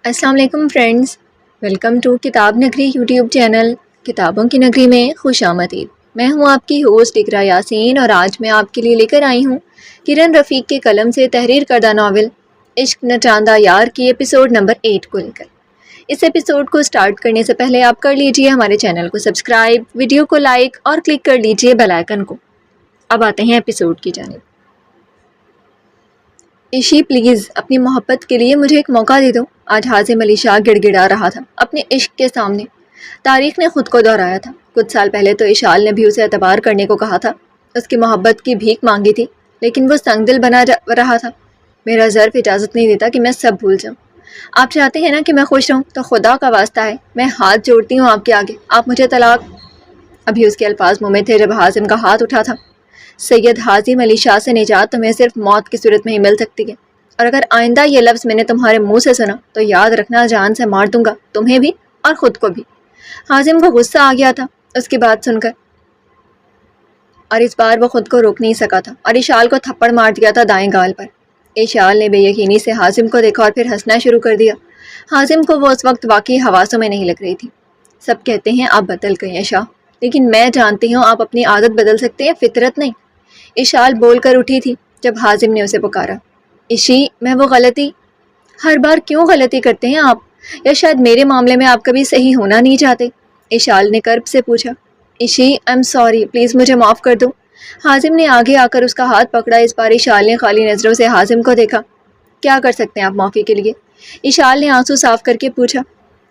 السلام علیکم friends, welcome to کتاب نگری یوٹیوب چینل۔ کتابوں کی نگری میں خوش آمدید۔ میں ہوں آپ کی ہوسٹ اقرا یاسین، اور آج میں آپ کے لیے لے کر آئی ہوں کرن رفیق کے قلم سے تحریر کردہ ناول عشق نہ چاندہ یار کی ایپیسوڈ نمبر 8 کو لے کر۔ اس ایپیسوڈ کو سٹارٹ کرنے سے پہلے آپ کر لیجئے ہمارے چینل کو سبسکرائب، ویڈیو کو لائک اور کلک کر لیجئے بیل آئیکن کو۔ اب آتے ہیں ایپیسوڈ کی جانب۔ عشی پلیز اپنی محبت کے لیے مجھے ایک موقع دے دو۔ آج حازم علی شاہ گڑ گڑا رہا تھا اپنے عشق کے سامنے۔ تاریخ نے خود کو دہرایا تھا۔ کچھ سال پہلے تو اشال نے بھی اسے اعتبار کرنے کو کہا تھا، اس کی محبت کی بھیک مانگی تھی، لیکن وہ سنگ دل بنا رہا تھا۔ میرا ظرف اجازت نہیں دیتا کہ میں سب بھول جاؤں۔ آپ چاہتے ہیں نا کہ میں خوش رہوں، تو خدا کا واسطہ ہے میں ہاتھ جوڑتی ہوں آپ کے آگے، آپ مجھے طلاق۔ ابھی اس کے الفاظ منہ میں تھے جب حازم کا ہاتھ اٹھا تھا۔ سید حازم علی شاہ سے نجات تمہیں صرف موت کی صورت میں ہی مل سکتی ہے، اور اگر آئندہ یہ لفظ میں نے تمہارے منہ سے سنا تو یاد رکھنا جان سے مار دوں گا، تمہیں بھی اور خود کو بھی۔ حازم کو غصہ آ گیا تھا اس کی بات سن کر، اور اس بار وہ خود کو روک نہیں سکا تھا اور اشال کو تھپڑ مار دیا تھا دائیں گال پر۔ اشال نے بے یقینی سے حازم کو دیکھا اور پھر ہنسنا شروع کر دیا۔ حازم کو وہ اس وقت واقعی حواسوں میں نہیں لگ رہی تھی۔ سب کہتے ہیں آپ بدل گئے ہیں شاہ، لیکن میں جانتی ہوں آپ اپنی عادت بدل سکتے ہیں، فطرت نہیں۔ اشال بول کر اٹھی تھی جب حازم نے اسے پکارا۔ عشی، میں وہ غلطی، ہر بار کیوں غلطی کرتے ہیں آپ؟ یا شاید میرے معاملے میں آپ کبھی صحیح ہونا نہیں چاہتے؟ اشال نے کرب سے پوچھا۔ عشی، آئی ایم سوری، پلیز مجھے معاف کر دو۔ حازم نے آگے آ کر اس کا ہاتھ پکڑا۔ اس بار اشال نے خالی نظروں سے حازم کو دیکھا۔ کیا کر سکتے ہیں آپ معافی کے لیے؟ اشال نے آنسو صاف کر کے پوچھا۔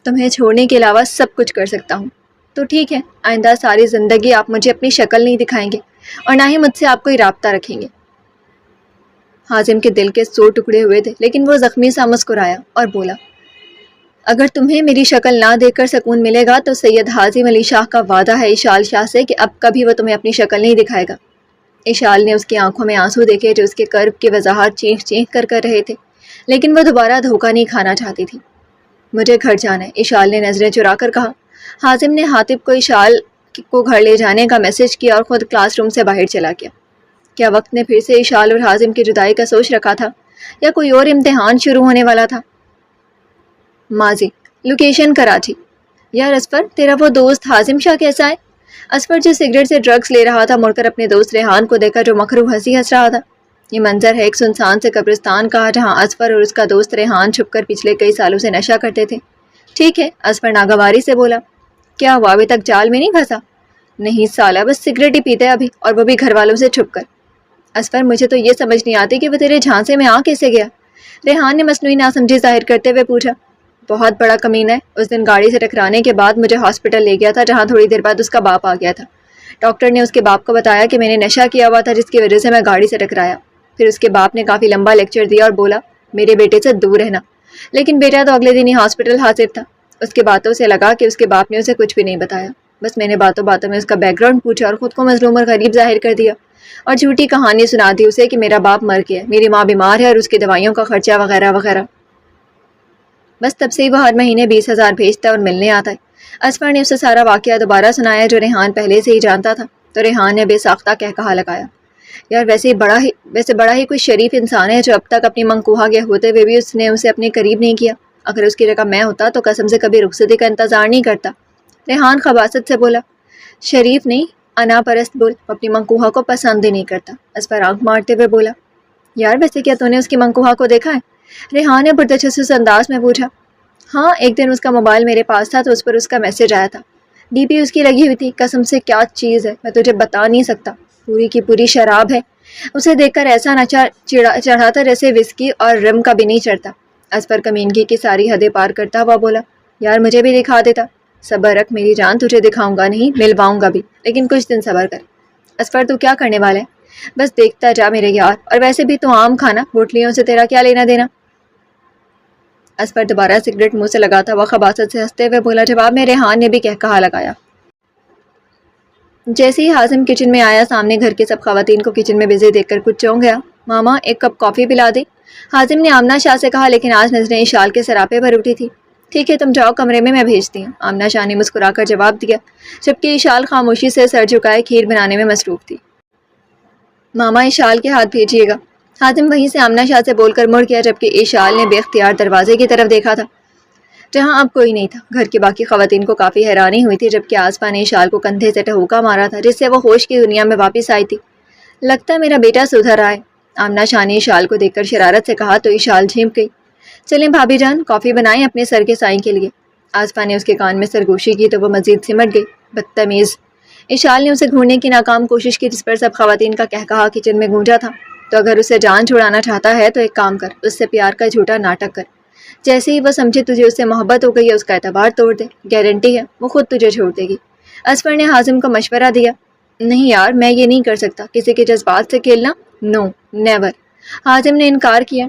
تمہیں چھوڑنے کے علاوہ سب کچھ کر سکتا ہوں۔ تو ٹھیک ہے، آئندہ ساری زندگی آپ مجھے اپنی شکل نہیں دکھائیں گے، اور نہ ہی مجھ سے آپ کوئی رابطہ رکھیں گے۔ حازم کے دل کے 100 ٹکڑے ہوئے تھے، لیکن وہ زخمی سا مسکرایا اور بولا، اگر تمہیں میری شکل نہ دیکھ کر سکون ملے گا تو سید حازم علی شاہ کا وعدہ ہے اشال شاہ سے کہ اب کبھی وہ تمہیں اپنی شکل نہیں دکھائے گا۔ اشال نے اس کی آنکھوں میں آنسو دیکھے جو اس کے کرب کی وضاحت چینخ چینخ کر رہے تھے، لیکن وہ دوبارہ دھوکہ نہیں کھانا چاہتی تھی۔ مجھے گھر جانا ہے، اشال نے نظریں چرا کر کہا۔ حازم نے حاطب کو اشال کو گھر لے جانے کا میسج کیا اور خود کلاس روم سے باہر چلا گیا۔ کیا وقت نے پھر سے اشال اور حازم کی جدائی کا سوچ رکھا تھا، یا کوئی اور امتحان شروع ہونے والا تھا؟ ماضی، لوکیشن کراچی۔ یار اسفر، تیرا وہ دوست حازم شاہ کیسا ہے؟ اسفر جو سگریٹ سے ڈرگز لے رہا تھا مڑ کر اپنے دوست ریحان کو دیکھا جو مکرو ہنسی ہنس رہا تھا۔ یہ منظر ہے ایک سنسان سے قبرستان کا جہاں اسفر اور اس کا دوست ریحان چھپ کر پچھلے کئی سالوں سے نشہ کرتے تھے۔ ٹھیک ہے، اسفر ناگواری سے بولا۔ کیا ہوا، ابھی تک جال میں نہیں پھنسا؟ نہیں سالہ، بس سگریٹ ہی پیتے ابھی، اور وہ بھی گھر والوں سے چھپ کر۔ اسفر، مجھے تو یہ سمجھ نہیں آتی کہ وہ تیرے جھانسے میں آ کیسے گیا؟ ریحان نے مصنوعی ناسمجھی ظاہر کرتے ہوئے پوچھا۔ بہت بڑا کمینہ ہے، اس دن گاڑی سے ٹکرانے کے بعد مجھے ہاسپٹل لے گیا تھا جہاں تھوڑی دیر بعد اس کا باپ آ گیا تھا۔ ڈاکٹر نے اس کے باپ کو بتایا کہ میں نے نشہ کیا ہوا تھا جس کی وجہ سے میں گاڑی سے ٹکرایا۔ پھر اس کے باپ نے کافی لمبا لیکچر دیا اور بولا میرے بیٹے سے دور رہنا، لیکن بیٹا تو اگلے دن ہی ہاسپٹل حاضر تھا۔ اس کے باتوں سے لگا کہ اس کے باپ نے اسے کچھ بھی نہیں بتایا، بس میں نے باتوں باتوں میں اس کا بیک گراؤنڈ پوچھا اور خود کو مظلوم اور غریب ظاہر کر دیا، اور جھوٹی کہانی سنا دی اسے کہ میرا باپ مر گیا، میری ماں بیمار ہے اور اس کی دوائیوں کا خرچہ وغیرہ وغیرہ۔ بس تب سے ہی وہ ہر مہینے 20,000 بھیجتا ہے اور ملنے آتا ہے۔ اسفر نے اسے سارا واقعہ دوبارہ سنایا جو ریحان پہلے سے ہی جانتا تھا، تو ریحان نے بے ساختہ کہا لگایا، یار ویسے بڑا ہی کوئی شریف انسان ہے جو اب تک اپنی منقوہہ کے ہوتے ہوئے بھی اس نے اسے اپنے قریب نہیں کیا۔ اگر اس کی جگہ میں ہوتا تو قسم سے کبھی رخصتی کا انتظار نہیں کرتا۔ ریحان خباثت سے بولا۔ شریف نہیں، انا پرست بول، اپنی منقوہہ کو پسند ہی نہیں کرتا۔ اسفر آنکھ مارتے ہوئے بولا۔ یار ویسے کیا تو نے اس کی منقوہہ کو دیکھا ہے؟ ریحان نے پرتجسس انداز میں پوچھا۔ ہاں، ایک دن اس کا موبائل میرے پاس تھا تو اس پر اس کا میسج آیا تھا، ڈی پی اس کی لگی ہوئی تھی۔ قسم سے کیا چیز ہے، میں تجھے بتا نہیں سکتا، پوری کی پوری شراب ہے۔ اسے دیکھ کر ایسا نشہ چڑھا تھا جیسے وسکی اور رم کا بھی نہیں چڑھتا۔ اسفر کمینگی کی ساری حدیں پار کرتا ہوا بولا، یار مجھے بھی دکھا دیتا۔ صبر رکھ میری جان، تجھے دکھاؤں گا نہیں، ملواؤں گا بھی، لیکن کچھ دن صبر کر۔ اسفر تو کیا کرنے والا ہے؟ بس دیکھتا جا میرے یار، اور ویسے بھی تو عام کھانا، بوٹلیوں سے تیرا کیا لینا دینا؟ اسفر دوبارہ سگریٹ منہ سے لگاتا ہوا خباثت سے ہنستے ہوئے بولا۔ جواب میں ریحان نے بھی کہا لگایا۔ جیسے ہی حازم کچن میں آیا، سامنے گھر کی سب خواتین کو کچن میں بزی دیکھ کر کچھ چونک گیا۔ ماما، ایک کپ کافی پلا دے؟ حازم نے آمنہ شاہ سے کہا، لیکن آج نظریں اشال کے سراپے پر اٹھی تھی۔ ٹھیک ہے، تم جاؤ کمرے میں بھیجتی ہوں، آمنہ شاہ نے مسکرا کر جواب دیا، جبکہ اشال خاموشی سے سر جھکائے کھیر بنانے میں مصروف تھی۔ ماما، اشال کے ہاتھ بھیجیے گا۔ حازم وہیں سے آمنہ شاہ سے بول کر مڑ گیا، جبکہ اشال نے بے اختیار دروازے کی طرف دیکھا تھا۔ جہاں اب کوئی نہیں تھا۔ گھر کی باقی خواتین کو کافی حیرانی ہوئی تھی، جبکہ آسپا نے اشال کو کندھے سے ٹھوکا مارا تھا جس سے وہ ہوش کی دنیا میں واپس آئی تھی۔ لگتا ہے میرا بیٹا سدھر رہا ہے، آمنہ شاہ نے اشال کو دیکھ کر شرارت سے کہا تو اشال جھینپ گئی۔ چلیں بھابھی جان، کافی بنائیں اپنے سر کے سائیں کے لیے۔ آسپا نے اس کے کان میں سرگوشی کی تو وہ مزید سمٹ گئی۔ بدتمیز! اشال نے اسے ڈھونڈنے کی ناکام کوشش کی جس پر سب خواتین کا کہکہا کچن میں گونجا تھا۔ تو اگر اسے جان چھڑانا چاہتا ہے تو ایک کام کر، اس سے پیار کا جھوٹا ناٹک کر۔ جیسے ہی وہ سمجھے تجھے اس سے محبت ہو گئی ہے، اس کا اعتبار توڑ دے، گارنٹی ہے وہ خود تجھے چھوڑ دے گی۔ اصفر نے حازم کو مشورہ دیا۔ نہیں یار، میں یہ نہیں کر سکتا، کسی کے جذبات سے کھیلنا، نو نیور۔ حازم نے انکار کیا۔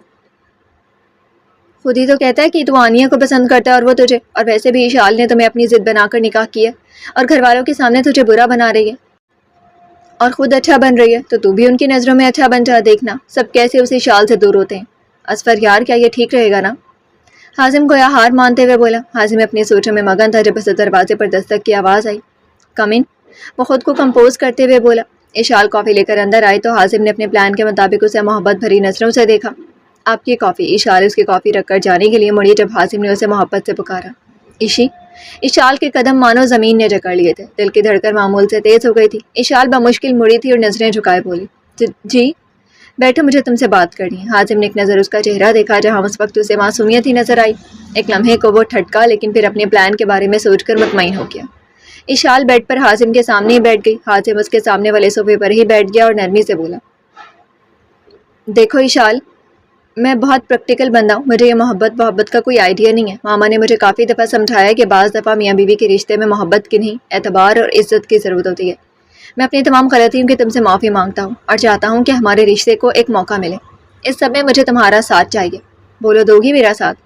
خود ہی تو کہتا ہے کہ تو آنیہ کو پسند کرتا ہے اور وہ تجھے، اور ویسے بھی اشال نے تمہیں اپنی ضد بنا کر نکاح کیا اور گھر والوں کے سامنے تجھے برا بنا رہی ہے اور خود اچھا بن رہی ہے، تو بھی ان کی نظروں میں اچھا بن جا، دیکھنا سب کیسے اسی اشال سے دور ہوتے ہیں۔ اصفر یار، کیا یہ ٹھیک رہے گا نا؟ حازم گویا ہار مانتے ہوئے بولا۔ حازم اپنی سوچوں میں مگن تھا جب اسے دروازے پر دستک کی آواز آئی۔ کم ان، وہ خود کو کمپوز کرتے ہوئے بولا۔ اشال کافی لے کر اندر آئی تو حازم نے اپنے پلان کے مطابق اسے محبت بھری نظروں سے دیکھا۔ آپ کی کافی۔ اشال اس کی کافی رکھ کر جانے کے لیے مڑی جب حازم نے اسے محبت سے پکارا، ایشی۔ اشال کے قدم مانو زمین نے جکڑ لیے تھے، دل کی دھڑکن معمول سے تیز ہو گئی تھی۔ اشال بمشکل مڑی تھی اور نظریں جھکائے بولی، جی بیٹھو، مجھے تم سے بات کرنی ہے۔ حازم نے ایک نظر اس کا چہرہ دیکھا جہاں اس وقت اسے معصومیت ہی نظر آئی۔ ایک لمحے کو وہ ٹھٹکا، لیکن پھر اپنے پلان کے بارے میں سوچ کر مطمئن ہو گیا۔ اشال بیڈ پر حازم کے سامنے ہی بیٹھ گئی۔ حازم اس کے سامنے والے صوفے پر ہی بیٹھ گیا اور نرمی سے بولا، دیکھو اشال، میں بہت پریکٹیکل بندہ ہوں، مجھے یہ محبت کا کوئی آئیڈیا نہیں ہے۔ ماما نے مجھے کافی دفعہ سمجھایا کہ بعض دفعہ میاں بیوی کے رشتے میں محبت کی نہیں، اعتبار اور عزت کی ضرورت ہوتی ہے۔ میں اپنی تمام غلطیوں کی تم سے معافی مانگتا ہوں اور چاہتا ہوں کہ ہمارے رشتے کو ایک موقع ملے۔ اس سب میں مجھے تمہارا ساتھ چاہیے، بولو دو گی میرا ساتھ؟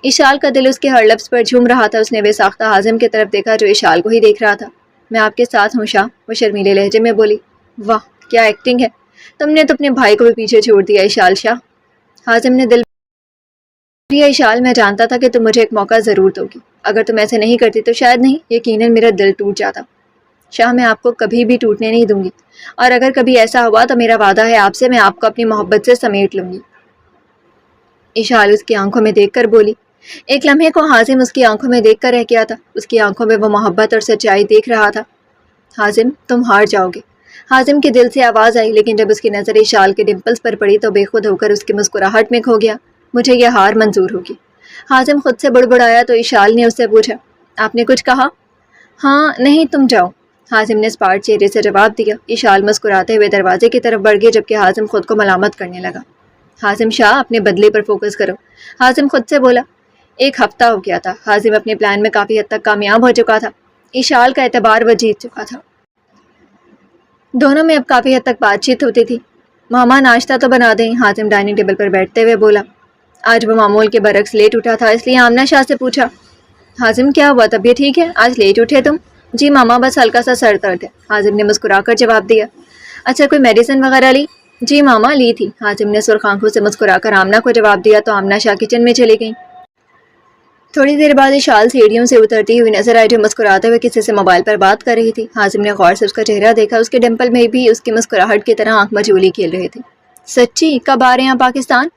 اشال کا دل اس کے ہر لفظ پر جھوم رہا تھا۔ اس نے بے ساختہ حازم کی طرف دیکھا جو اشال کو ہی دیکھ رہا تھا۔ میں آپ کے ساتھ ہوں شاہ، وہ شرمیلے لہجے میں بولی۔ واہ کیا ایکٹنگ ہے، تم نے تو اپنے بھائی کو بھی پیچھے چھوڑ دیا اشال شاہ۔ حازم نے دل یہ اشال، میں جانتا تھا کہ تم مجھے ایک موقع ضرور دو گی، اگر تم ایسے نہیں کرتی تو شاید نہیں، یقیناً میرا دل ٹوٹ جاتا۔ شاہ میں آپ کو کبھی بھی ٹوٹنے نہیں دوں گی، اور اگر کبھی ایسا ہوا تو میرا وعدہ ہے آپ سے، میں آپ کو اپنی محبت سے سمیٹ لوں گی۔ اشال اس کی آنکھوں میں دیکھ کر بولی۔ ایک لمحے کو حازم اس کی آنکھوں میں دیکھ کر رہ گیا تھا، اس کی آنکھوں میں وہ محبت اور سچائی دیکھ رہا تھا۔ حازم تم ہار جاؤ گے، حازم کے دل سے آواز آئی، لیکن جب اس کی نظر اشال کے ڈمپلز پر پڑی تو بے خود ہو کر اس کی مسکراہٹ میں کھو گیا۔ مجھے یہ ہار منظور ہوگی۔ حازم خود سے بڑبڑایا تو اشال نے اس سے پوچھا، آپ نے کچھ کہا؟ ہاں نہیں، تم جاؤ، حازم نے اسپاٹ چہرے سے جواب دیا۔ اشال مسکراتے ہوئے دروازے کی طرف بڑھ گئی جبکہ حازم خود کو ملامت کرنے لگا۔ حازم شاہ اپنے بدلے پر فوکس کرو، حازم خود سے بولا۔ ایک ہفتہ ہو گیا تھا، حازم اپنے پلان میں کافی حد تک کامیاب ہو چکا تھا، اشال کا اعتبار وہ جیت چکا تھا، دونوں میں اب کافی حد تک بات چیت ہوتی تھی۔ ماما ناشتہ تو بنا دیں، حازم ڈائننگ ٹیبل پر بیٹھتے ہوئے بولا۔ آج وہ معمول کے برعکس لیٹ اٹھا تھا، اس لیے آمنہ شاہ سے پوچھا، حازم کیا ہوا، طبیعت ٹھیک ہے، آج لیٹ اٹھے تم؟ جی ماما، بس ہلکا سا سر درد ہے، حازم نے مسکرا کر جواب دیا۔ اچھا کوئی میڈیسن وغیرہ لی؟ جی ماما لی تھی، حازم نے سرخ آنکھوں سے مسکرا کر آمنہ کو جواب دیا تو آمنہ شاہ کچن میں چلی گئیں۔ تھوڑی دیر بعد اشال سیڑھیوں سے اترتی ہوئی نظر آئی جو مسکراتے ہوئے کسی سے موبائل پر بات کر رہی تھی۔ حازم نے غور سے اس کا چہرہ دیکھا، اس کے ڈمپل میں بھی اس کی مسکراہٹ کی طرح آنکھ مجھولی کھیل رہے تھے۔ سچی؟ کب آ رہے ہیں پاکستان؟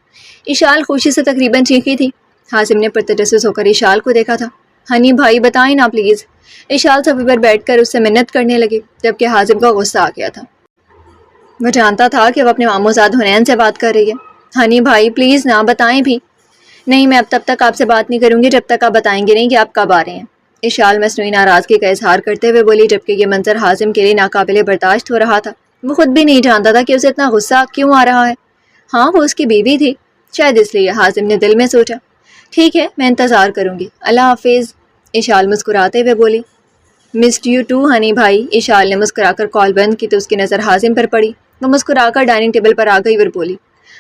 اشال خوشی سے تقریباً چیخی تھی۔ حازم نے پرتجسس ہو کر اشال کو دیکھا تھا۔ ہنی بھائی بتائیں نا پلیز۔ اشال صفحے پر بیٹھ کر اس سے منت کرنے لگی جبکہ حازم کا غصہ آ گیا تھا، وہ جانتا تھا کہ وہ اپنے ماموزاد حنین سے بات کر رہی ہے۔ ہنی بھائی پلیز نہ بتائیں بھی۔ نہیں، میں اب تب تک آپ سے بات نہیں کروں گی جب تک آپ بتائیں گے نہیں کہ آپ کب آ رہے ہیں، اشال مصنوعی ناراضگی کا اظہار کرتے ہوئے بولی جبکہ یہ منظر حازم کے لیے ناقابل برداشت ہو رہا تھا۔ وہ خود بھی نہیں جانتا تھا کہ اسے اتنا غصہ کیوں آ رہا ہے۔ ہاں وہ اس کی بیوی تھی، شاید اس لیے، حازم نے دل میں سوچا۔ ٹھیک ہے، میں انتظار کروں گی، اللہ حافظ، اشال مسکراتے ہوئے بولی۔ مسڈ یو ٹو ہنی بھائی، اشال نے مسکرا کر کال بند کی تو اس کی نظر حازم پر پڑی۔ وہ مسکرا کر ڈائننگ ٹیبل پر آ گئی اور بولی،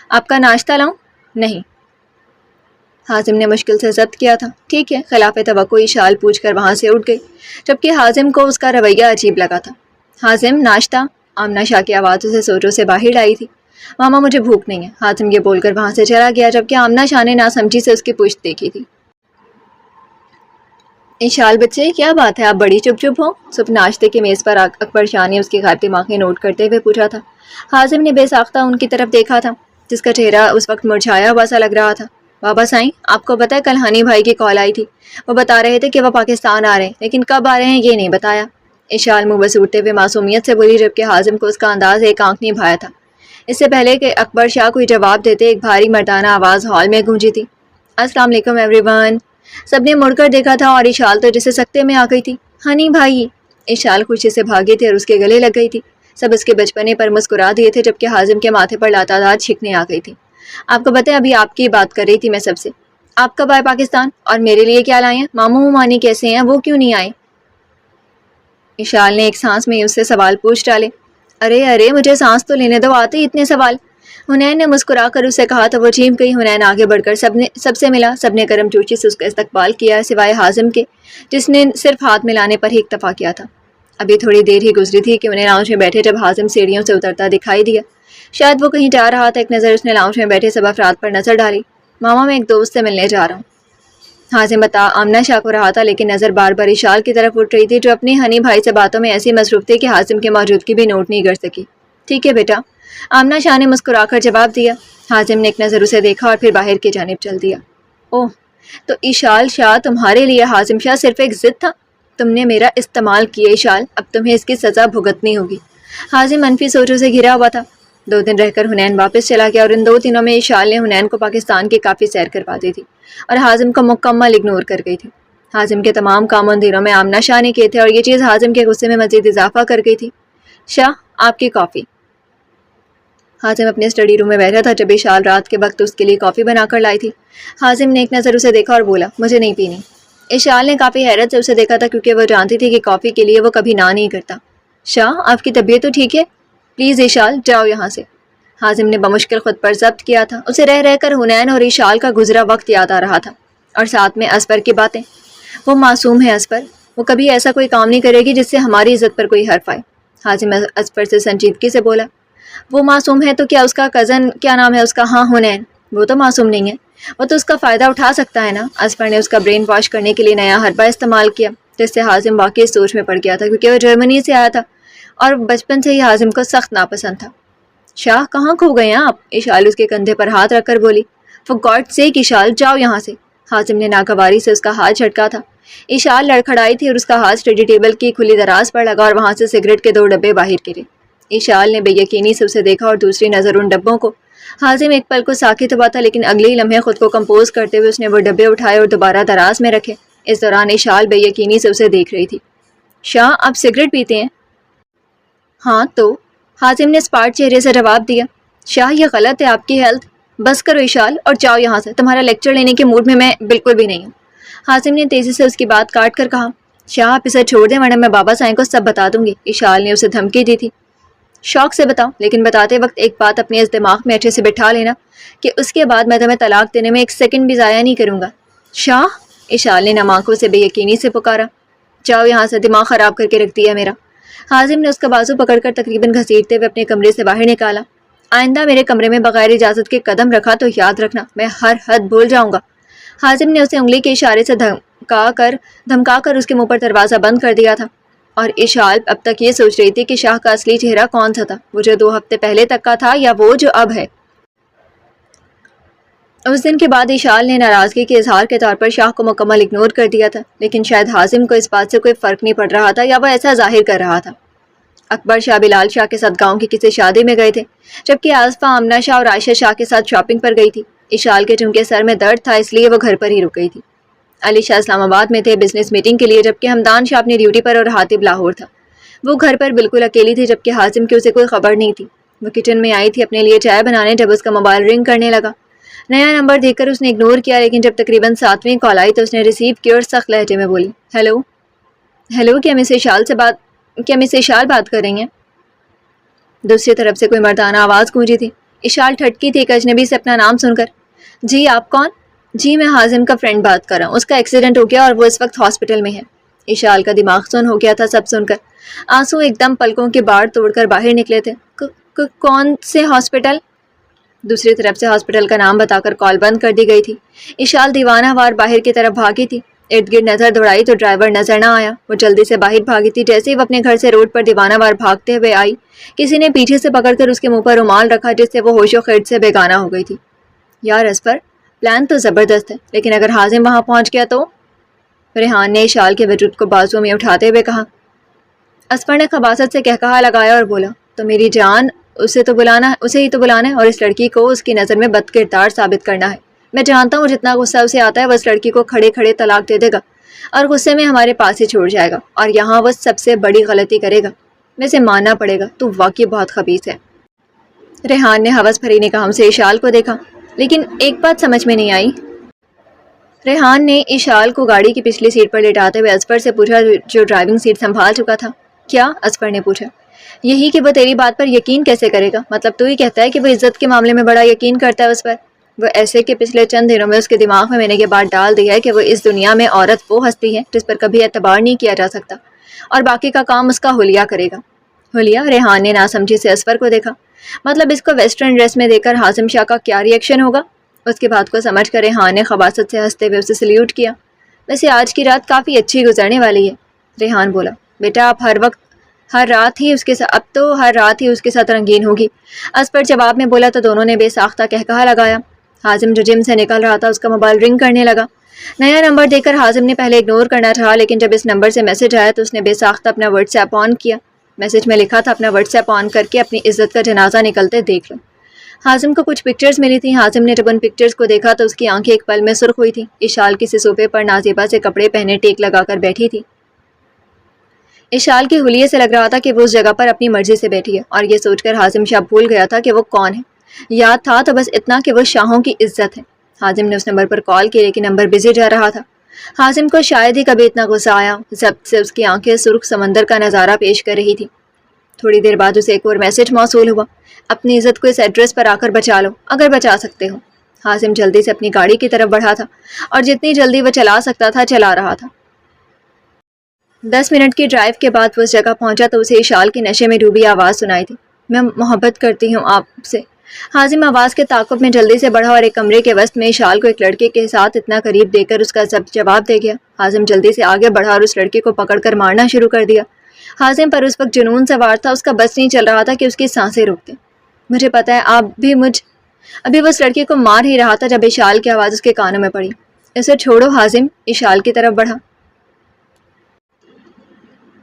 آپ کا ناشتہ لاؤں؟ نہیں، حازم نے مشکل سے ضبط کیا تھا۔ ٹھیک ہے، خلاف توقع اشال پوچھ کر وہاں سے اٹھ گئی جبکہ حازم کو اس کا رویہ عجیب لگا تھا۔ حازم ناشتہ، آمنہ شاہ کی آواز اسے سوچوں سے باہر آئی تھی۔ ماما مجھے بھوک نہیں ہے، حازم یہ بول کر وہاں سے چلا گیا جبکہ آمنہ شاہ نے ناسمجھی سے اس کی پشت دیکھی تھی۔ اشال بچے کیا بات ہے، آپ بڑی چپ چپ ہو؟ صبح ناشتے کی میز پر اکبر شاہ نے اس کی غائب دماغی نوٹ کرتے ہوئے پوچھا تھا۔ حازم نے بے ساختہ ان کی طرف دیکھا تھا جس کا چہرہ اس وقت مرجھایا ہوا سا لگ رہا تھا۔ بابا سائیں، آپ کو پتہ ہے کل ہنی بھائی کی کال آئی تھی، وہ بتا رہے تھے کہ وہ پاکستان آ رہے ہیں، لیکن کب آ رہے ہیں یہ نہیں بتایا۔ اشال منہ بس اٹھتے ہوئے معصومیت سے بولی، جبکہ حازم کو اس کا انداز ایک آنکھ نہیں بھایا تھا۔ اس سے پہلے کہ اکبر شاہ کوئی جواب دیتے، ایک بھاری مردانہ آواز ہال میں گونجی تھی۔ السلام علیکم ایوری ون۔ سب نے مڑ کر دیکھا تھا اور اشال تو جسے سکتے میں آ گئی تھی۔ ہنی بھائی! اشال خوشی سے بھاگی تھی اور اس کے گلے لگ گئی تھی۔ سب اس کے بچپنے پر مسکرا دیے تھے، جبکہ حازم کے ماتھے پر لاتعداد شکنیں آ گئی تھیں۔ آپ کو پتہ ہے ابھی آپ کی بات کر رہی تھی میں سب سے، آپ کب آئے پاکستان اور میرے لیے کیا لائے ہیں؟ ماموں مانی کیسے ہیں، وہ کیوں نہیں آئے؟ اشال نے ایک سانس میں اس سے سوال پوچھ ڈالے۔ ارے مجھے سانس تو لینے دو، آتے ہی اتنے سوال۔ حنین نے مسکرا کر اسے کہا تو وہ چیم گئی۔ حنین آگے بڑھ کر سب سے ملا۔ سب نے کرم چوچی سے اس کا استقبال کیا سوائے حازم کے، جس نے صرف ہاتھ ملانے پر ہی اکتفا کیا تھا۔ ابھی تھوڑی دیر ہی گزری تھی کہ انہیں لاؤنج میں بیٹھے جب حازم سیڑھیوں سے اترتا دکھائی دیا۔ شاید وہ کہیں جا رہا تھا۔ ایک نظر اس نے لاؤنج میں بیٹھے سب افراد پر نظر ڈالی۔ ماما میں ایک دوست سے ملنے جا رہا ہوں۔ حازم بتا آمنہ شاہ کو رہا تھا، لیکن نظر بار بار اشال کی طرف اٹھ رہی تھی، جو اپنے ہنی بھائی سے باتوں میں ایسی مصروف تھی کہ حازم کی موجودگی بھی نوٹ نہیں کر سکی۔ ٹھیک ہے بیٹا، آمنہ شاہ نے مسکرا کر جواب دیا۔ حازم نے ایک نظر اسے دیکھا اور پھر باہر کی جانب چل دیا۔ اوہ، تو اشال شاہ تمہارے لیے حازم شاہ صرف ایک ضد تھا؟ تم نے میرا استعمال کیا اشال، اب تمہیں اس کی سزا بھگتنی ہوگی۔ حازم منفی سوچوں سے گھرا ہوا تھا۔ 2 دن رہ کر حنین واپس چلا گیا اور ان 2 دنوں میں اشال نے حنین کو پاکستان کی کافی سیر کروا دی تھی اور حازم کو مکمل اگنور کر گئی تھی۔ حازم کے تمام کام ان دنوں میں آمنہ شاہ نے کیے تھے اور یہ چیز حازم کے غصے میں مزید اضافہ کر گئی تھی۔ شاہ، آپ کی کافی۔ حازم اپنے اسٹڈی روم میں بیٹھا تھا جب اشال رات کے وقت اس کے لیے کافی بنا کر لائی تھی۔ حازم نے ایک نظر اسے دیکھا اور بولا، مجھے نہیں پینی۔ اشال نے کافی حیرت سے اسے دیکھا تھا، کیونکہ وہ جانتی تھی کہ کافی کے لیے وہ کبھی نہ نہیں کرتا۔ شاہ، آپ کی طبیعت تو ٹھیک ہے؟ پلیز اشال، جاؤ یہاں سے۔ حازم نے بمشکل خود پر ضبط کیا تھا۔ اسے رہ کر حنین اور اشال کا گزرا وقت یاد آ رہا تھا، اور ساتھ میں اصفر کی باتیں۔ وہ معصوم ہے اصفر، وہ کبھی ایسا کوئی کام نہیں کرے گی جس سے ہماری عزت پر کوئی حرف آئے۔ حازم اصفر سے سنجیدگی سے بولا، وہ معصوم ہے تو کیا اس کا کزن، کیا نام ہے اس کا، ہاں حنین، وہ تو معصوم نہیں ہے، وہ تو اس کا فائدہ اٹھا سکتا ہے نا۔ اصفر نے اس کا برین واش کرنے کے لیے نیا حربہ استعمال کیا، جس سے حازم واقعی اس سوچ میں پڑ گیا تھا، کیونکہ وہ جرمنی سے آیا تھا اور بچپن سے ہی حازم کو سخت ناپسند تھا۔ شاہ، کہاں کھو گئے ہیں آپ؟ اشال اس کے کندھے پر ہاتھ رکھ کر بولی۔ فار گاڈ سیک اشال، جاؤ یہاں سے۔ حازم نے ناگواری سے اس کا ہاتھ جھٹکا تھا۔ اشال لڑکھڑائی تھی اور اس کا ہاتھ اسٹڈی ٹیبل کی کھلی دراز پر لگا اور وہاں سے سگریٹ کے 2 ڈبے باہر گرے۔ اشال نے بے یقینی سے اسے دیکھا اور دوسری نظر ان ڈبوں کو۔ حازم ایک پل کو ساکت ہوا تھا، لیکن اگلے ہی لمحے خود کو کمپوز کرتے ہوئے اس نے وہ ڈبے اٹھائے اور دوبارہ دراز میں رکھے۔ اس دوران اشال بے یقینی سے اسے دیکھ رہی تھی۔ شاہ، آپ سگریٹ پیتے ہیں؟ ہاں تو؟ حازم نے اسپاٹ چہرے سے جواب دیا۔ شاہ، یہ غلط ہے آپ کی ہیلتھ۔ بس کرو اشال اور جاؤ یہاں سے، تمہارا لیکچر لینے کے موڈ میں بالکل بھی نہیں ہوں۔ حازم نے تیزی سے اس کی بات کاٹ کر کہا۔ شاہ، آپ اسے چھوڑ دیں ورنہ میں بابا سائیں کو سب بتا دوں گی۔ اشال نے اسے دھمکی دی تھی۔ شوق سے بتاؤ، لیکن بتاتے وقت ایک بات اپنے اس دماغ میں اچھے سے بٹھا لینا کہ اس کے بعد میں تمہیں طلاق دینے میں 1 سیکنڈ بھی ضائع نہیں کروں گا۔ شاہ، اشال نے نم آنکھوں سے بے یقینی سے پکارا۔ جاؤ یہاں سے، دماغ خراب کر کے رکھ دیا میرا۔ حازم نے اس کا بازو پکڑ کر تقریباً گھسیٹتے ہوئے اپنے کمرے سے باہر نکالا۔ آئندہ میرے کمرے میں بغیر اجازت کے قدم رکھا تو یاد رکھنا میں ہر حد بھول جاؤں گا۔ حازم نے اسے انگلی کے اشارے سے دھمکا کر اس کے منہ پر دروازہ بند کر دیا تھا، اور اشال اب تک یہ سوچ رہی تھی کہ شاہ کا اصلی چہرہ کون سا تھا، وہ جو 2 ہفتے پہلے تک کا تھا یا وہ جو اب ہے۔ اس دن کے بعد اشال نے ناراضگی کے اظہار کے طور پر شاہ کو مکمل اگنور کر دیا تھا، لیکن شاید حازم کو اس بات سے کوئی فرق نہیں پڑ رہا تھا، یا وہ ایسا ظاہر کر رہا تھا۔ اکبر شاہ بلال شاہ کے ساتھ گاؤں کی کسی شادی میں گئے تھے، جبکہ آصفہ آمنہ شاہ اور عائشہ شاہ کے ساتھ شاپنگ پر گئی تھی۔ اشال کے چونکہ سر میں درد تھا، اس لیے وہ گھر پر ہی رک گئی تھی۔ علی شاہ اسلام آباد میں تھے بزنس میٹنگ کے لیے، جبکہ ہمدان شاہ اپنی ڈیوٹی پر اور حاتب لاہور تھا۔ وہ گھر پر بالکل اکیلی تھی، جبکہ حازم کی اسے کوئی خبر نہیں تھی۔ وہ کچن میں آئی تھی اپنے لیے چائے بنانے، جب اس کا موبائل رنگ کرنے لگا۔ نیا نمبر دیکھ کر اس نے اگنور کیا، لیکن جب تقریباً 7ویں کال آئی تو اس نے ریسیو کی اور سخت لہجے میں بولی، ہیلو، کیا مس اشال بات کر رہی ہیں؟ دوسری طرف سے کوئی مردانہ آواز گونجی تھی۔ اشال ٹھٹکی تھی ایک اجنبی سے اپنا نام سن کر۔ جی آپ کون؟ جی میں حازم کا فرینڈ بات کر رہا ہوں، اس کا ایکسیڈنٹ ہو گیا اور وہ اس وقت ہاسپٹل میں ہے۔ اشال کا دماغ سن ہو گیا تھا سب سن کر، آنسو ایک دم پلکوں کے باڑ توڑ کر باہر نکلے تھے۔ کون سے ہاسپٹل؟ دوسری طرف سے ہاسپٹل کا نام بتا کر کال بند کر دی گئی تھی۔ اشال دیوانہ وار باہر کی طرف بھاگی تھی۔ ارد گرد نظر دوڑائی تو ڈرائیور نظر نہ آیا۔ وہ جلدی سے باہر بھاگی تھی۔ جیسے ہی وہ اپنے گھر سے روڈ پر دیوانہ وار بھاگتے ہوئے آئی، کسی نے پیچھے سے پکڑ کر اس کے منہ پر رومال رکھا، جس سے وہ ہوش و خرد سے بیگانہ ہو گئی تھی۔ یار اصفر، پلان تو زبردست ہے، لیکن اگر حازم وہاں پہنچ گیا تو؟ ریحان نے اشال کے وجود کو بازو میں اٹھاتے ہوئے کہا۔ اصفر نے خباثت سے کہکہا لگایا اور بولا، تو میری جان، اسے ہی تو بلانا ہے اور اس لڑکی کو اس کی نظر میں بد کردار ثابت کرنا ہے۔ میں جانتا ہوں جتنا غصہ اسے آتا ہے وہ اس لڑکی کو کھڑے کھڑے طلاق دے دے گا اور غصے میں ہمارے پاس ہی چھوڑ جائے گا، اور یہاں وہ سب سے بڑی غلطی کرے گا۔ ویسے ماننا پڑے گا تو واقعی بہت خبیث ہے۔ ریحان نے ہوس بھری نگاہوں سے اشال کو دیکھا، لیکن ایک بات سمجھ میں نہیں آئی۔ ریحان نے اشال کو گاڑی کی پچھلی سیٹ پر لٹاتے ہوئے اصفر سے پوچھا، جو ڈرائیونگ سیٹ سنبھال چکا تھا۔ کیا؟ اصفر نے پوچھا۔ یہی کہ وہ تیری بات پر یقین کیسے کرے گا؟ مطلب تو ہی کہتا ہے کہ وہ عزت کے معاملے میں بڑا یقین کرتا ہے اس پر؟ وہ ایسے کہ پچھلے چند دنوں میں اس کے دماغ میں نے یہ بات ڈال دی ہے کہ وہ اس دنیا میں عورت وہ ہستی ہے جس پر کبھی اعتبار نہیں کیا جا سکتا، اور باقی کا کام اس کا حلیہ کرے گا۔ حلیہ؟ ریحان نے ناسمجھی سے اصفر کو دیکھا۔ مطلب اس کو ویسٹرن ڈریس میں دیکھ کر حازم شاہ کا کیا ری ایکشن ہوگا؟ اس کی بات کو سمجھ کر ریحان نے خباثت سے ہنستے ہوئے اسے سلیوٹ کیا۔ ویسے آج کی رات کافی اچھی گزرنے والی ہے، ریحان بولا۔ بیٹا اب ہر رات ہی اس کے ساتھ رنگین ہوگی، اصفر جواب میں بولا تو دونوں نے بے ساختہ کہکہا لگایا۔ حازم جو جم سے نکل رہا تھا، اس کا موبائل رنگ کرنے لگا۔ نیا نمبر دیکھ کر حازم نے پہلے اگنور کرنا چاہا، لیکن جب اس نمبر سے میسج آیا تو اس نے بے ساختہ اپنا واٹس ایپ آن کیا۔ میسج میں لکھا تھا، اپنا واٹس ایپ آن کر کے اپنی عزت کا جنازہ نکلتے دیکھ لو۔ حازم کو کچھ پکچرز ملی تھیں۔ حازم نے جب ان پکچرز کو دیکھا تو اس کی آنکھیں ایک پل میں سرخ ہوئی تھیں۔ اشال کسی صوفے پر نازیبا سے کپڑے پہنے ٹیک لگا کر بیٹھی تھی۔ اشال کے حلیے سے لگ رہا تھا کہ وہ اس جگہ پر اپنی مرضی سے بیٹھی ہے، اور یہ سوچ کر حازم شاہ بھول گیا تھا کہ وہ کون ہے۔ یاد تھا تو بس اتنا کہ وہ شاہوں کی عزت ہے۔ حازم نے اس نمبر پر کال کی، لیکن نمبر بزی جا رہا تھا۔ حازم کو شاید ہی کبھی اتنا غصہ آیا۔ ضبط سے اس کی آنکھیں سرخ سمندر کا نظارہ پیش کر رہی تھی۔ تھوڑی دیر بعد اسے ایک اور میسج موصول ہوا، اپنی عزت کو اس ایڈریس پر آ کر بچا لو اگر بچا سکتے ہو۔ حازم جلدی سے اپنی گاڑی کی طرف بڑھا تھا، اور جتنی جلدی وہ چلا سکتا تھا چلا رہا تھا۔ 10 منٹ کی ڈرائیو کے بعد وہ اس جگہ پہنچا تو اسے اشال کے نشے میں ڈوبی آواز سنائی تھی، میں محبت کرتی ہوں آپ سے۔ حازم آواز کے تعاقب میں جلدی سے بڑھا اور ایک کمرے کے وسط میں اشال کو ایک لڑکے کے ساتھ اتنا قریب دیکھ کر اس کا جواب دے گیا۔ حازم جلدی سے آگے بڑھا اور اس لڑکے کو پکڑ کر مارنا شروع کر دیا۔ حازم پر اس وقت جنون سوار تھا، اس کا بس نہیں چل رہا تھا کہ اس کی سانسیں روک دیں۔ مجھے پتا ہے ابھی وہ اس لڑکے کو مار ہی رہا تھا جب اشال کی آواز اس کے کانوں میں پڑی۔ اسے چھوڑو حازم، اشال کی طرف بڑھا۔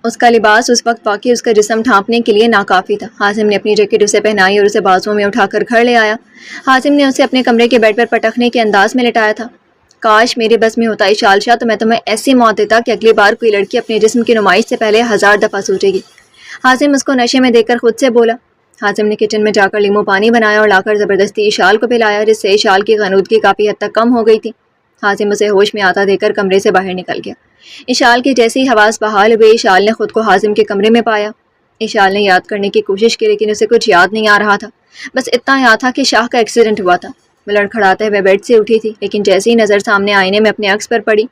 اس کا لباس اس وقت واقعی اس کا جسم ڈھانپنے کے لیے ناکافی تھا۔ حازم نے اپنی جیکٹ اسے پہنائی اور اسے بازوؤں میں اٹھا کر گھر لے آیا۔ حازم نے اسے اپنے کمرے کے بیڈ پر پٹکنے کے انداز میں لٹایا تھا۔ کاش میرے بس میں ہوتا اشال شاہ تو میں تمہیں ایسی موت دیتا کہ اگلی بار کوئی لڑکی اپنے جسم کی نمائش سے پہلے 1000 دفعہ سوچے گی۔ حازم اس کو نشے میں دیکھ کر خود سے بولا۔ حازم نے کچن میں جا کر لیمو پانی بنایا اور لا کر زبردستی اشال کو پلایا، جس سے اشال کی غنودگی کافی حد تک کم ہو گئی تھی۔ حازم اسے ہوش میں آتا دیکھ کر کمرے سے باہر نکل گیا۔ اشال کی جیسی حواس بحال ہوئے، اشال نے خود کو حازم کے کمرے میں پایا۔ اشال نے یاد کرنے کی کوشش کی، لیکن اسے کچھ یاد نہیں آ رہا تھا۔ بس اتنا یاد تھا کہ شاہ کا ایکسیڈنٹ ہوا تھا۔ وہ لڑکھڑاتے ہوئے بیڈ سے اٹھی تھی، لیکن جیسے ہی نظر سامنے آئینے میں اپنے عکس پر پڑی،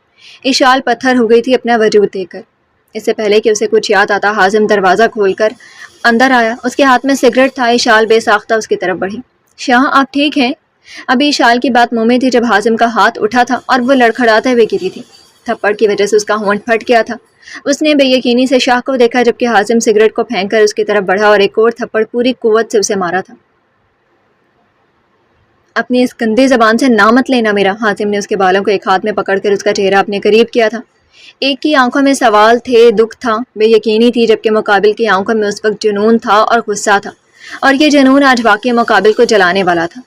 اشال پتھر ہو گئی تھی اپنا وجود دیکھ کر۔ اس سے پہلے کہ اسے کچھ یاد آتا، حازم دروازہ کھول کر اندر آیا۔ اس کے ہاتھ میں سگریٹ تھا۔ اشال بے ساختہ اس کی طرف بڑھی۔ شاہ آپ ٹھیک ہیں؟ ابھی اشال کی بات منہ میں تھی جب حازم کا ہاتھ اٹھا تھا اور وہ لڑکھڑاتے ہوئے گری تھی۔ تھپڑ کی وجہ سے اس کا ہونٹ پھٹ گیا تھا۔ اس نے بے یقینی سے شاہ کو دیکھا، جبکہ حازم سگریٹ کو پھینک کر اس کی طرف بڑھا اور ایک اور تھپڑ پوری قوت سے اسے مارا تھا۔ اپنی اس گندی زبان سے نام مت لینا میرا۔ حازم نے اس کے بالوں کو ایک ہاتھ میں پکڑ کر اس کا چہرہ اپنے قریب کیا تھا۔ ایک کی آنکھوں میں سوال تھے، دکھ تھا، بے یقینی تھی، جبکہ مقابل کی آنکھوں میں اس وقت جنون تھا اور غصہ تھا، اور یہ جنون آج واقعی مقابل کو جلانے والا تھا۔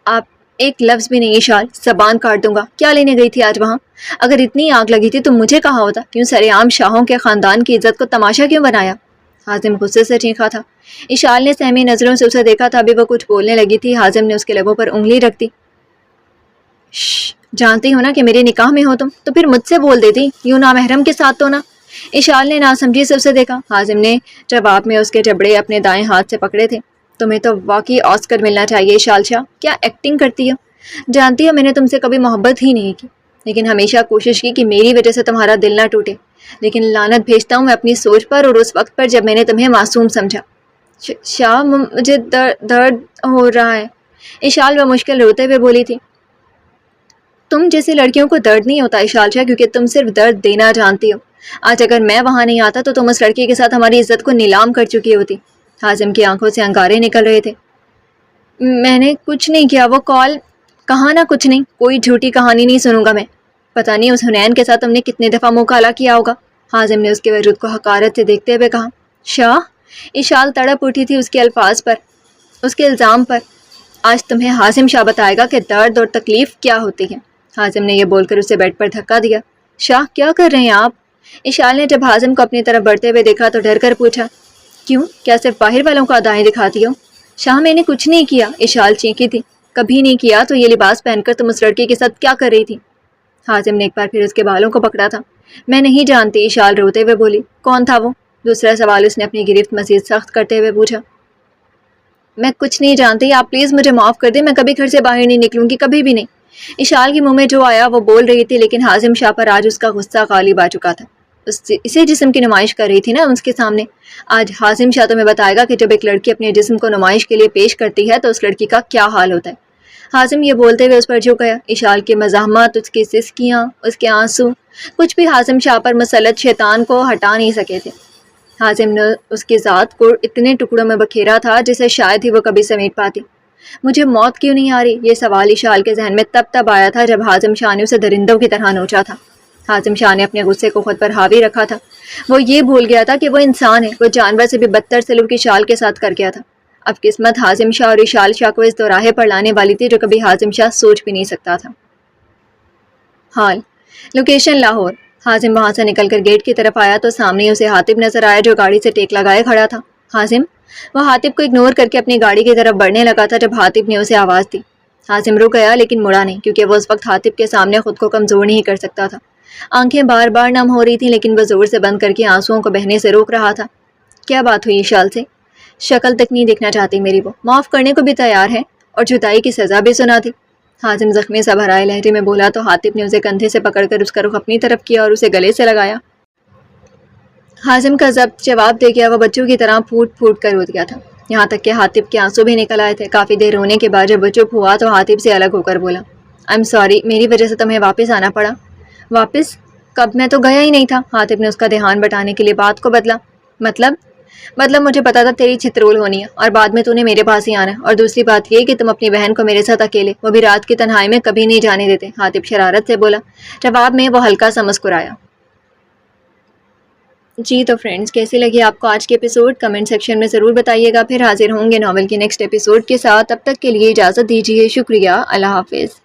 آپ ایک لفظ بھی نہیں اشال، زبان کاٹ دوں گا۔ کیا لینے گئی تھی آج وہاں؟ اگر اتنی آگ لگی تھی تو مجھے کہا ہوتا، کیوں سرے عام شاہوں کے خاندان کی عزت کو تماشا کیوں بنایا؟ حازم غصے سے چیخا تھا۔ اشال نے سہمی نظروں سے اسے دیکھا تھا، ابھی وہ کچھ بولنے لگی تھی، حازم نے اس کے لبوں پر انگلی رکھ دی۔ جانتی ہو نا کہ میرے نکاح میں ہو تم، تو پھر مجھ سے بول دیتی، یوں نامحرم کے ساتھ تو نا۔ اشال نے ناسمجھی سے اسے دیکھا۔ حازم نے جواب میں اس کے جبڑے اپنے دائیں ہاتھ سے پکڑے تھے۔ تمہیں تو واقعی آسکر ملنا چاہیے اشال شاہ، کیا ایکٹنگ کرتی ہو؟ جانتی ہو میں نے تم سے کبھی محبت ہی نہیں کی، لیکن ہمیشہ کوشش کی کہ میری وجہ سے تمہارا دل نہ ٹوٹے، لیکن لعنت بھیجتا ہوں میں اپنی سوچ پر اور اس وقت پر جب میں نے تمہیں معصوم سمجھا۔ شاہ مجھے درد ہو رہا ہے، اشال وہ مشکل روتے ہوئے بولی تھی۔ تم جیسے لڑکیوں کو درد نہیں ہوتا اشال شاہ، کیونکہ تم صرف درد دینا جانتی ہو۔ آج اگر میں وہاں نہیں آتا تو تم اس لڑکی کے ساتھ ہماری عزت کو نیلام کر چکی ہوتی۔ حازم کی آنکھوں سے انگارے نکل رہے تھے۔ میں نے کچھ نہیں کیا، وہ کال کہا نا کچھ نہیں، کوئی جھوٹی کہانی نہیں سنوں گا میں. پتہ نہیں اس حنین کے ساتھ تم نے کتنے دفعہ مکالہ کیا ہوگا. حازم نے اس کے وجود کو حقارت سے دیکھتے ہوئے کہا. شاہ. اشال تڑپ اٹھی تھی اس کے الفاظ پر، اس کے الزام پر. آج تمہیں حازم شاہ بتائے گا کہ درد اور تکلیف کیا ہوتی ہے. حازم نے یہ بول کر اسے بیڈ پر دھکا دیا. شاہ کیا کر رہے ہیں آپ؟ اشال نے جب حازم کو اپنی طرف بڑھتے ہوئے دیکھا تو ڈر کر پوچھا. کیوں، کیا صرف باہر والوں کو ادائیں دکھاتی ہو؟ شاہ میں نے کچھ نہیں کیا. اشال چینکی تھی. کبھی نہیں کیا تو یہ لباس پہن کر تم اس لڑکی کے ساتھ کیا کر رہی تھی؟ حازم نے ایک بار پھر اس کے بالوں کو پکڑا تھا. میں نہیں جانتی، اشال روتے ہوئے بولی. کون تھا وہ؟ دوسرا سوال اس نے اپنی گرفت مزید سخت کرتے ہوئے پوچھا. میں کچھ نہیں جانتی، آپ پلیز مجھے معاف کر دیں، میں کبھی گھر سے باہر نہیں نکلوں گی، کبھی بھی نہیں. اشال کے منہ میں جو آیا وہ بول رہی تھی، لیکن حازم شاہ پر آج اس کا غصہ غالب آ چکا تھا. اسے جسم کی نمائش کر رہی تھی نا اس کے سامنے. آج حازم شاہ تمہیں بتائے گا کہ جب ایک لڑکی اپنے جسم کو نمائش کے لیے پیش کرتی ہے تو اس لڑکی کا کیا حال ہوتا ہے. حازم یہ بولتے ہوئے اس پر جھک گیا. اشال کی مزاحمت، اس کی سسکیاں، اس کے آنسو، کچھ بھی حازم شاہ پر مسلط شیطان کو ہٹا نہیں سکے تھے. حازم نے اس کی ذات کو اتنے ٹکڑوں میں بکھیرا تھا جسے شاید ہی وہ کبھی سمیٹ پاتی. مجھے موت کیوں نہیں آ رہی؟ یہ سوال اشال کے ذہن میں تب آیا تھا جب حازم شاہ نے اسے درندوں کی طرح نوچا تھا. حازم شاہ نے اپنے غصے کو خود پر حاوی رکھا تھا. وہ یہ بھول گیا تھا کہ وہ انسان ہے. وہ جانور سے بھی بدتر سلوک اشال کے ساتھ کر گیا تھا. اب قسمت حازم شاہ اور اشال شاہ کو اس دوراہے پر لانے والی تھی جو کبھی حازم شاہ سوچ بھی نہیں سکتا تھا. حال لوکیشن لاہور. حازم وہاں سے نکل کر گیٹ کی طرف آیا تو سامنے اسے حاطب نظر آیا جو گاڑی سے ٹیک لگائے کھڑا تھا. حازم. وہ حاطب کو اگنور کر کے اپنی گاڑی کی طرف بڑھنے لگا تھا جب حاطب نے اسے آواز دی. حازم رک گیا لیکن مڑا نہیں کیونکہ وہ اس وقت حاطب کے سامنے خود کو کمزور نہیں کر سکتا تھا. آنکھیں بار بار نم ہو رہی تھیں لیکن وہ زور سے بند کر کے آنسوؤں کو بہنے سے روک رہا تھا. کیا بات ہوئی اشال سے؟ شکل تک نہیں دیکھنا چاہتی میری وہ، معاف کرنے کو بھی تیار ہے اور جدائی کی سزا بھی سنا دی. حازم زخمی سا بھرائے لہجے میں بولا تو حاطب نے اسے کندھے سے پکڑ کر اس کا رخ اپنی طرف کیا اور اسے گلے سے لگایا. حازم کا ضبط جواب دے گیا. وہ بچوں کی طرح پھوٹ پھوٹ کر روت گیا تھا یہاں تک کہ حاطب کے آنسو بھی نکل آئے تھے. کافی دیر رونے کے بعد جب وہ چپ ہوا تو حاطب سے الگ ہو کر بولا. آئی ایم سوری، میری وجہ سے تمہیں واپس آنا پڑا. واپس؟ کب؟ میں تو گیا ہی نہیں تھا. حاطب نے اس کا دھیان بٹانے کے لیے بات کو بدلا. مطلب مجھے پتا تھا تیری چھترول ہونی ہے اور بعد میں تو نے میرے پاس ہی آنا ہے. اور دوسری بات یہ کہ تم اپنی بہن کو میرے ساتھ اکیلے، وہ بھی رات کی تنہائی میں، کبھی نہیں جانے دیتے. حاطب شرارت سے بولا. جواب میں وہ ہلکا سا مسکرایا. جی تو فرینڈز، کیسی لگی آپ کو آج کے ایپیسوڈ؟ کمنٹ سیکشن میں ضرور بتائیے گا. پھر حاضر ہوں گے ناول کی نیکسٹ ایپیسوڈ کے ساتھ. تب تک کے لیے اجازت دیجیے. شکریہ. اللہ حافظ.